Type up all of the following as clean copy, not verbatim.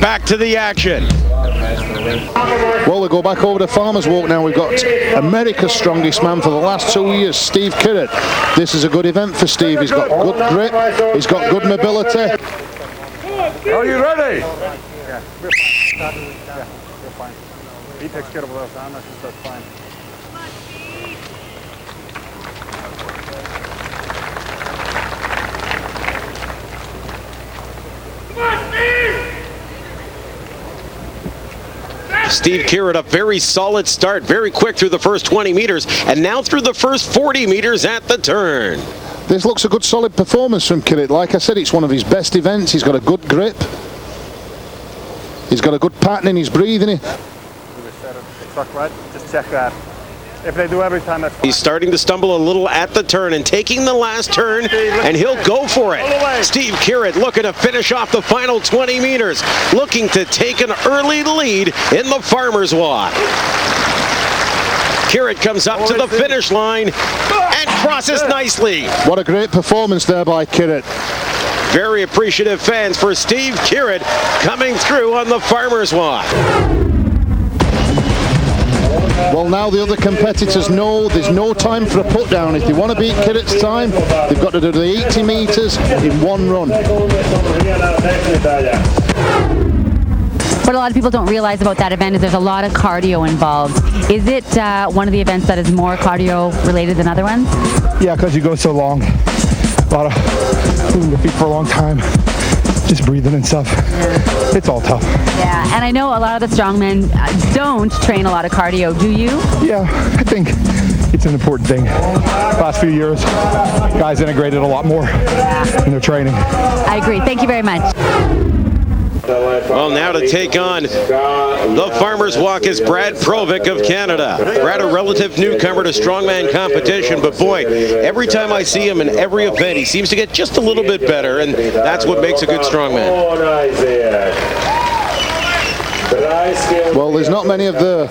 back to the action. Well, we go back over to Farmers Walk now. We've got America's strongest man for the last 2 years, Steve Kirrett. This is a good event for Steve. He's got good grip, he's got good mobility. Are you ready? Yeah, we're fine. He takes care of us, that's fine. Steve Kirrett, a very solid start, very quick through the first 20 meters, and now through the first 40 meters at the turn. This looks a good solid performance from Kirrett. Like I said, it's one of his best events. He's got a good grip. He's got a good pattern in his breathing. Just check that. If they do every time, that's fine. He's starting to stumble a little at the turn and taking the last turn, and he'll go for it. Steve Kirrett looking to finish off the final 20 meters, looking to take an early lead in the Farmers Walk. Kirrett comes up to the finish line and crosses nicely. What a great performance there by Kirrett. Very appreciative fans for Steve Kirrett coming through on the Farmers Walk. Well, now the other competitors know there's no time for a put down. If they want to beat Kirrett's time, they've got to do the 80 meters in one run. What a lot of people don't realize about that event is there's a lot of cardio involved. Is it one of the events that is more cardio related than other ones? Yeah, because you go so long. A lot of moving the feet for a long time. Just breathing and stuff. It's all tough. Yeah, and I know a lot of the strongmen don't train a lot of cardio. Do you? Yeah, I think it's an important thing. Last few years, guys integrated a lot more in their training. I agree. Thank you very much. Well, now to take on the Farmers Walk is Brad Provic of Canada. Brad, a relative newcomer to strongman competition, but boy, every time I see him in every event, he seems to get just a little bit better, and that's what makes a good strongman. Well, there's not many of the,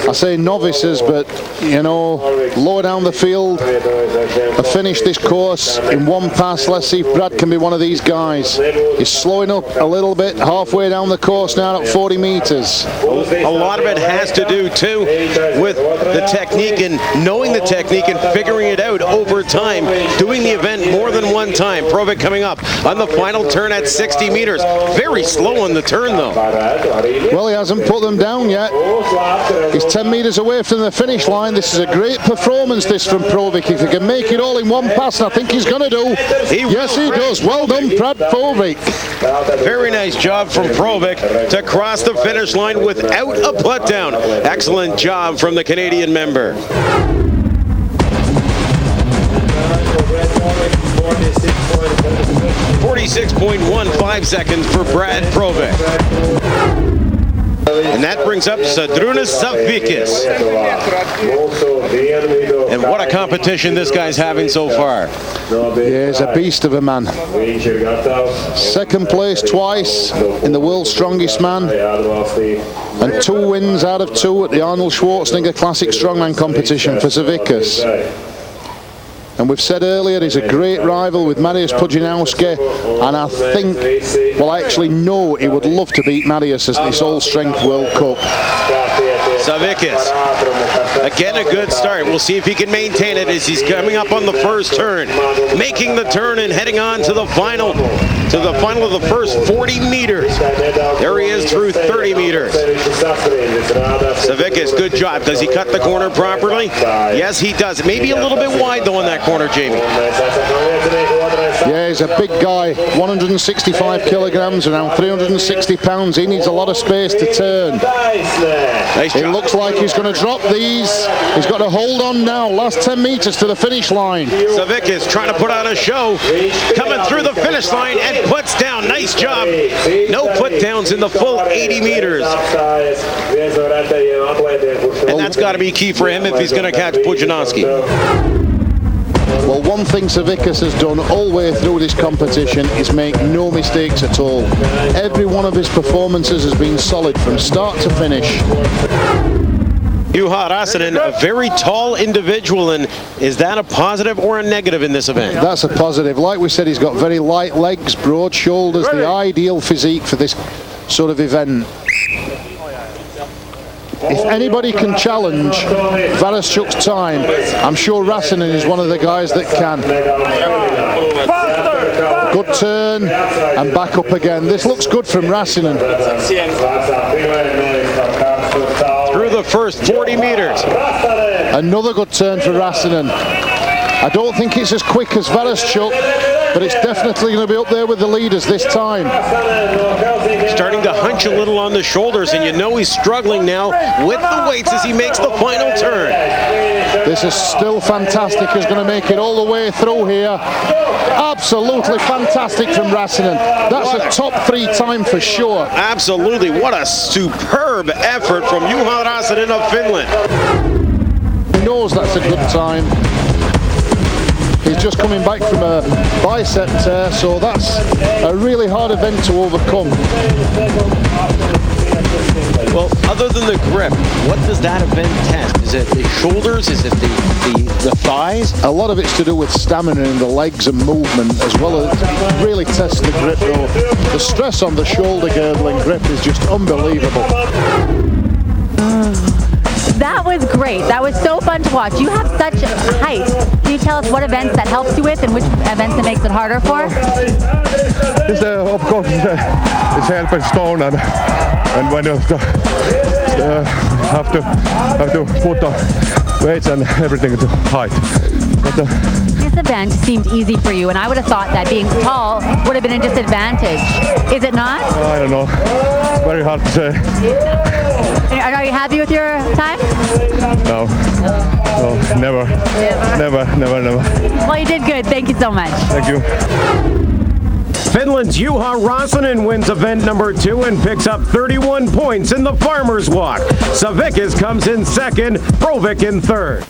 I say novices, but, you know, lower down the field have finished this course in one pass. Let's see if Brad can be one of these guys. He's slowing up a little bit, halfway down the course now at 40 meters. A lot of it has to do, too, with the technique and knowing the technique and figuring it out over time, doing the event more than one time. Provic coming up on the final turn at 60 meters. Very slow on the turn, though. Well, he hasn't put them down yet. He's 10 meters away from the finish line. This is a great performance, this from Provic. If he can make it all in one pass, and I think he's going to do. Yes, he does. Well done, Brad Provic. Very nice job from Provic to cross the finish line without a put down. Excellent job from the Canadian member. .46.15 seconds for Brad Provic. And that brings up Sadrunas Savvikis. And what a competition this guy's having so far. Yeah, he's a beast of a man. Second place twice in the world's strongest man. And 2 wins out of 2 at the Arnold Schwarzenegger Classic Strongman competition for Savvikis. And we've said earlier, he's a great rival with Mariusz Pudzianowski, and I think, well, I actually know he would love to beat Mariusz at this All-Strength World Cup. Savvikis, again a good start. We'll see if he can maintain it as he's coming up on the first turn, making the turn and heading on to the final of the first 40 meters. There he is through 30 meters. Savvikis, good job. Does he cut the corner properly? Yes, he does. Maybe a little bit wide though in that corner, Jamie. Yeah, he's a big guy, 165 kilograms, around 360 pounds. He needs a lot of space to turn. Nice job. It looks like he's going to drop these. He's got to hold on now. Last 10 meters to the finish line. Savvikis trying to put on a show, coming through the finish line and puts down. Nice job. No put downs in the full 80 meters. And that's got to be key for him if he's going to catch Pudzianowski. Well, one thing Savvikis has done all the way through this competition is make no mistakes at all. Every one of his performances has been solid from start to finish. Juha Rasanen, a very tall individual, and is that a positive or a negative in this event? That's a positive. Like we said, he's got very light legs, broad shoulders, the ideal physique for this sort of event. If anybody can challenge Varashchuk's time, I'm sure Rassinen is one of the guys that can. Good turn and back up again. This looks good from Rassinen. Through the first 40 meters. Another good turn for Rassinen. I don't think it's as quick as Varashchuk, but it's definitely going to be up there with the leaders this time. Starting to hunch a little on the shoulders, and you know he's struggling now with the weights as he makes the final turn. This is still fantastic. He's going to make it all the way through here. Absolutely fantastic from Rassinen. That's a top 3 time for sure. Absolutely. What a superb effort from Juha Rassinen of Finland. He knows that's a good time. He's just coming back from a bicep tear, so that's a really hard event to overcome. Well, other than the grip, what does that event test? Is it the shoulders? Is it the thighs? A lot of it's to do with stamina in the legs and movement, as well as it really tests the grip though. The stress on the shoulder girdle and grip is just unbelievable. That was great. That was so fun to watch. You have such height. Can you tell us what events that helps you with and which events it makes it harder for? It's of course it's helping stone and when you have to put the weights and everything to height. But, this event seemed easy for you, and I would have thought that being tall would have been a disadvantage. Is it not? I don't know. It's very hard to say. Are you happy with your time? No, never. Well, you did good. Thank you so much. Thank you. Finland's Juha Rassinen wins event number 2 and picks up 31 points in the Farmers Walk. Savikis comes in second, Provik in third.